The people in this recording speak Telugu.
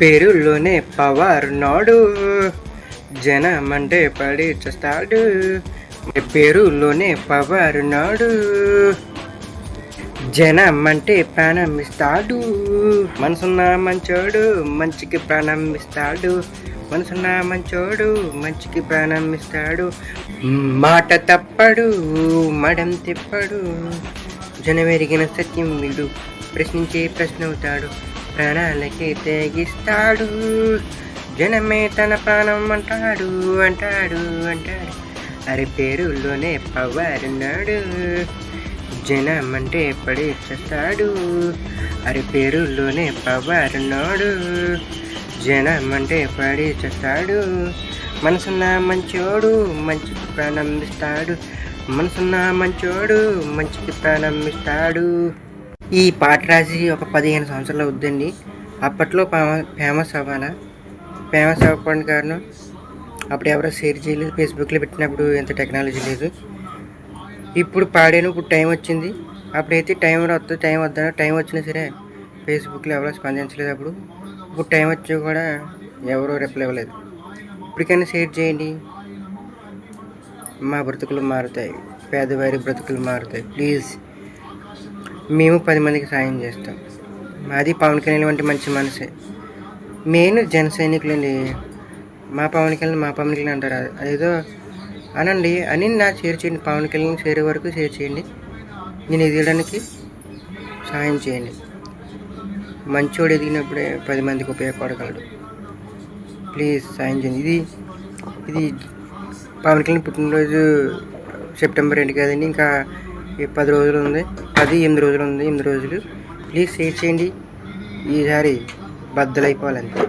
పేరులోనే పవర్ నాడు, జనమంటే పడి చేస్తాడు. పేరులోనే పవర్ నాడు, జనమంటే ప్రాణం ఇస్తాడు. మనసున్న మంచోడు మంచికి ప్రాణం ఇస్తాడు. మనసున్న మంచోడు మంచికి ప్రాణం ఇస్తాడు. మాట తప్పడు మడం తిప్పడు, జనమెరిగిన సత్యం వీడు, ప్రశ్నించే ప్రశ్న అవుతాడు, ప్రాణాలకి తెగిస్తాడు. జనమే తన ప్రాణం అంటాడు అంటాడు అంటాడు. అరే పేరులోనే పవర్ ఉన్నాడు, జనం అంటే పడి చేస్తాడు. అరే పేరులోనే పవర్ ఉన్నాడు, జనం అంటే పడి చేస్తాడు. మనసున్న మంచోడు మంచికి ప్రాణం ఇస్తాడు. మనసున్న మంచోడు మంచికి ప్రాణం ఇస్తాడు. ఈ పాట రాసి ఒక 15 సంవత్సరాలు అవుద్దండి. అప్పట్లో ఫేమస్ అవ్వడానికి కారణం అప్పుడు ఎవరో షేర్ చేయలేదు, ఫేస్బుక్లో పెట్టినప్పుడు ఎంత టెక్నాలజీ లేదు. ఇప్పుడు పాడాను, ఇప్పుడు టైం వచ్చింది. అప్పుడైతే టైం వద్దా, టైం వచ్చినా సరే ఫేస్బుక్లో ఎవరో స్పందించలేదు. ఇప్పుడు టైం వచ్చి కూడా ఎవరో రిప్లై ఇవ్వలేదు. ఇప్పటికైనా షేర్ చేయండి. మా బ్రతుకులు మారుతాయి, పేదవారి బ్రతుకులు మారుతాయి. ప్లీజ్, మేము 10 మందికి సాయం చేస్తాం. మాది పవన్ కళ్యాణ్ వంటి మంచి మనసే. మెయిన్ జన సైనికులండి. మా పవన్ కళ్యాణ్ అంటారు. అదేదో అనండి అని నా షేర్ చేయండి. పవన్ కళ్యాణ్ షేర్ వరకు షేర్ చేయండి. నేను ఎదగడానికి సాయం చేయండి. మంచోడు ఎదిగినప్పుడే 10 మందికి ఉపయోగపడగలడు. ప్లీజ్ సాయం చేయండి. ఇది పవన్ కళ్యాణ్ పుట్టినరోజు సెప్టెంబర్ 2 కదండి. ఇంకా 10 రోజులు ఉంది, 8 రోజులు ఉంది. 8 రోజులు. ప్లీజ్ షేర్ చేయండి. ఈసారి బద్దలైపోవాలంతే.